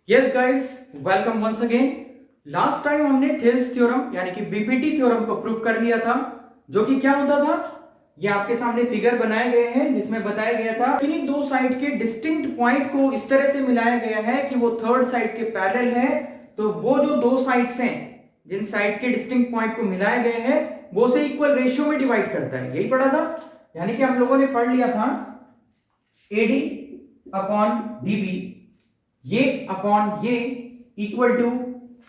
Yes guys, welcome once again. Last time हमने Thales theorem यानी कि बीपीटी थ्योरम को प्रूव कर लिया था, जो कि क्या होता था। ये आपके सामने फिगर बनाए गए हैं जिसमें बताया गया था कि इन्हीं दो साइड के डिस्टिंक्ट पॉइंट को इस तरह से मिलाया गया है कि वो थर्ड साइड के पैरेलल है। तो वो जो दो साइड्स हैं, जिन साइड के डिस्टिंक्ट पॉइंट को मिलाया गया है, वो से इक्वल रेशियो में डिवाइड करता है। यही पढ़ा था, यानी कि हम लोगों ने पढ़ लिया था एडी अपॉन डीबी, ये अपॉन ये equal to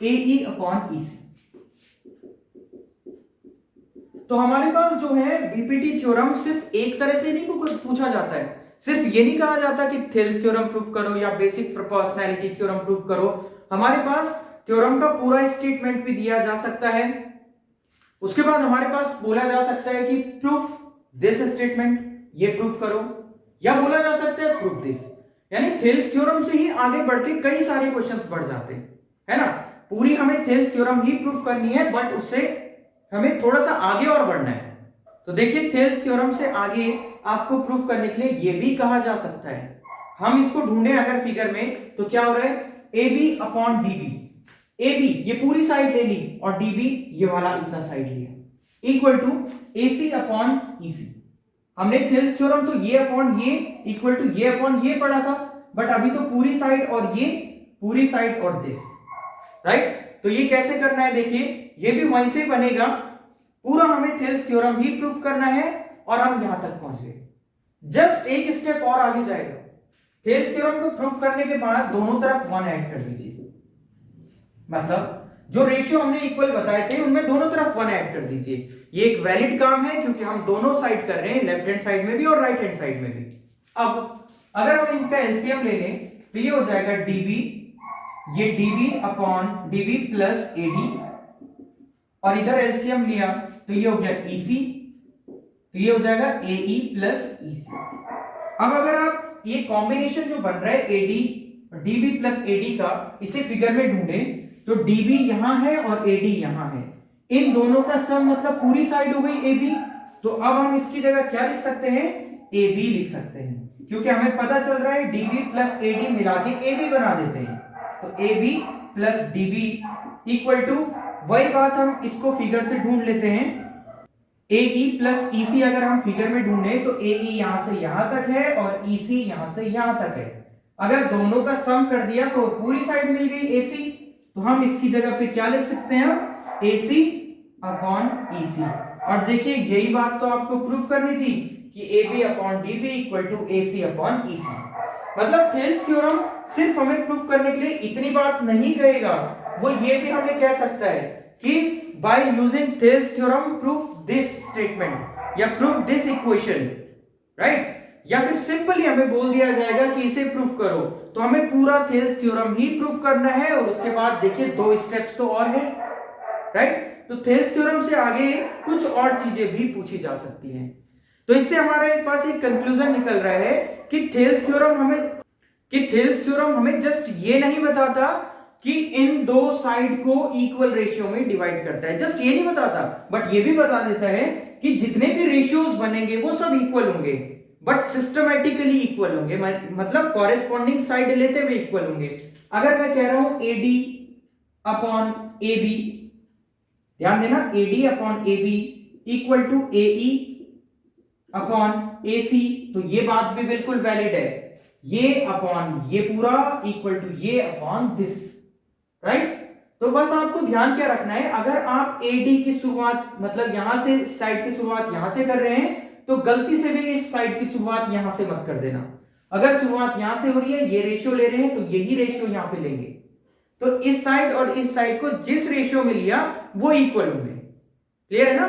AE upon EC. तो हमारे पास जो है बीपीटी थ्योरम सिर्फ एक तरह से नहीं पूछा जाता है। सिर्फ ये नहीं कहा जाता कि थेल्स थ्योरम प्रूफ करो या बेसिक प्रोपोर्शनैलिटी थ्योरम प्रूफ करो। हमारे पास थ्योरम का पूरा स्टेटमेंट भी दिया जा सकता है। उसके बाद हमारे पास बोला जा सकता है कि प्रूफ दिस स्टेटमेंट, ये प्रूफ करो, या बोला जा सकता है प्रूफ दिस। यानी थेल्स थ्योरम से ही आगे बढ़ के कई सारे क्वेश्चंस बढ़ जाते हैं, है ना। पूरी हमें थेल्स थ्योरम ही प्रूफ करनी है, बट उससे हमें थोड़ा सा आगे और बढ़ना है। तो देखिए, थेल्स थ्योरम से आगे आपको प्रूफ करने के लिए यह भी कहा जा सकता है, हम इसको ढूंढे अगर फिगर में, तो क्या हो रहा है, A B upon D B. A B ये पूरी साइड ले ली और डी बी ये वाला इतना साइड लिया, equal to A C upon E C. हमने थेल्स थ्योरम तो ये अपॉन ये इक्वल टू ये अपॉन ये पढ़ा था, बट अभी तो पूरी साइड और ये, पूरी साइड और दिस, राइट। तो ये कैसे करना है, देखिए ये भी वहीं से बनेगा। पूरा हमें थेल्स थ्योरम ही प्रूफ करना है और हम यहां तक पहुंच गए। जस्ट एक स्टेप और आगे जाएगा। थेल्स थ्योरम को प्रूफ करने के बाद दोनों तरफ 1 ऐड कर दीजिए, मतलब जो रेशियो हमने इक्वल बताए थे उनमें दोनों तरफ 1 ऐड कर दीजिए। ये एक वैलिड काम है क्योंकि हम दोनों साइड कर रहे हैं, लेफ्ट हैंड साइड में भी और राइट हैंड साइड में भी। अब अगर हम इनका एलसीएम ले लें तो ये हो जाएगा डीबी, ये DB upon DB plus AD, और इधर एलसीएम लिया तो ये हो गया ईसी, तो ये हो जाएगा एई प्लस ईसी। अब अगर आप ये कॉम्बिनेशन जो बन रहा है एडी डीबी प्लस एडी का, इसे फिगर में ढूंढें तो डीबी यहां है और एडी यहां है। इन दोनों का सम मतलब पूरी साइड हो गई एबी। तो अब हम इसकी जगह क्या लिख सकते हैं, एबी लिख सकते हैं, क्योंकि हमें पता चल रहा है डीबी प्लस एडी मिला के एबी बना देते हैं। तो AB plus DB equal to, वही बात हम इसको फिगर से ढूंढ लेते हैं, एई प्लस ईसी। अगर हम फिगर में ढूंढे तो एई यहां से यहां तक है और ईसी यहां से यहां तक है। अगर दोनों का सम कर दिया तो पूरी साइड मिल गई एसी। तो हम इसकी जगह पे क्या लिख सकते हैं, AC अपॉन EC। और देखिए यही बात तो आपको प्रूफ करनी थी कि AB upon DB equal to AC upon EC। मतलब थेल्स थ्योरम सिर्फ हमें प्रूफ करने के लिए इतनी बात नहीं कहेगा, वो ये भी हमें कह सकता है कि by using Thales theorem proof this statement या प्रूफ दिस इक्वेशन, राइट। या फिर सिंपली हमें बोल दिया जाएगा कि इसे प्रूफ करो। तो हमें पूरा थेल्स थ्योरम ही प्रूफ करना है और उसके बाद देखिए 2 स्टेप्स तो और है, राइट। तो थेल्स थ्योरम से आगे कुछ और चीजें भी पूछी जा सकती हैं। तो इससे हमारे पास एक कंक्लूजन निकल रहा है कि थेल्स थ्योरम हमें जस्ट ये नहीं बताता कि इन दो साइड को इक्वल रेशियो में डिवाइड करता है, जस्ट ये नहीं बताता, बट ये भी बता देता है कि जितने भी रेशियोज बनेंगे वो सब इक्वल होंगे, बट सिस्टमैटिकली इक्वल होंगे, मतलब कॉरेस्पॉन्डिंग साइड लेते हुए इक्वल होंगे। अगर मैं कह रहा हूं एडी अपॉन एबी, ध्यान देना, AD upon AB equal to AE upon AC, तो ये बात भी बिल्कुल वैलिड है। ये अपॉन ये पूरा इक्वल टू ये अपॉन दिस, राइट। तो बस आपको ध्यान क्या रखना है, अगर आप एडी की शुरुआत मतलब यहां से साइड की शुरुआत यहां से कर रहे हैं तो गलती से भी इस साइड की शुरुआत यहां से मत कर देना। अगर शुरुआत यहां से हो रही है, ये रेशियो ले रहे हैं, तो यही रेशियो यहां पे लेंगे। तो इस साइड और इस साइड को जिस रेशियो में लिया वो इक्वल होंगे। क्लियर है ना।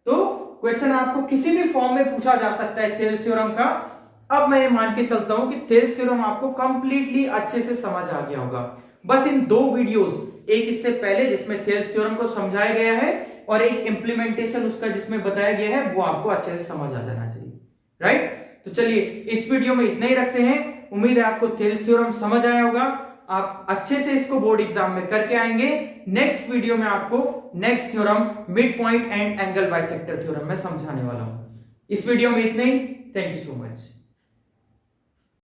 तो क्वेश्चन आपको किसी भी फॉर्म में पूछा जा सकता है थेल्स थ्योरम का। अब मैं मान के चलता हूं कि थेल्स थ्योरम आपको कंप्लीटली अच्छे से समझ आ गया होगा। बस इन 2 वीडियोस, एक इससे पहले जिसमें थेल्स थ्योरम को समझाया गया है और एक इंप्लीमेंटेशन उसका जिसमें बताया गया है, वो आपको अच्छे से समझ आ जाना चाहिए, राइट। तो चलिए इस वीडियो में इतना ही रखते हैं। उम्मीद है आपको थेल्स थ्योरम समझ आया होगा, आप अच्छे से इसको बोर्ड एग्जाम में करके आएंगे। नेक्स्ट वीडियो में आपको next theorem mid point and angle bisector theorem में समझाने वाला हूं। इस वीडियो में इतना ही। Thank you so much.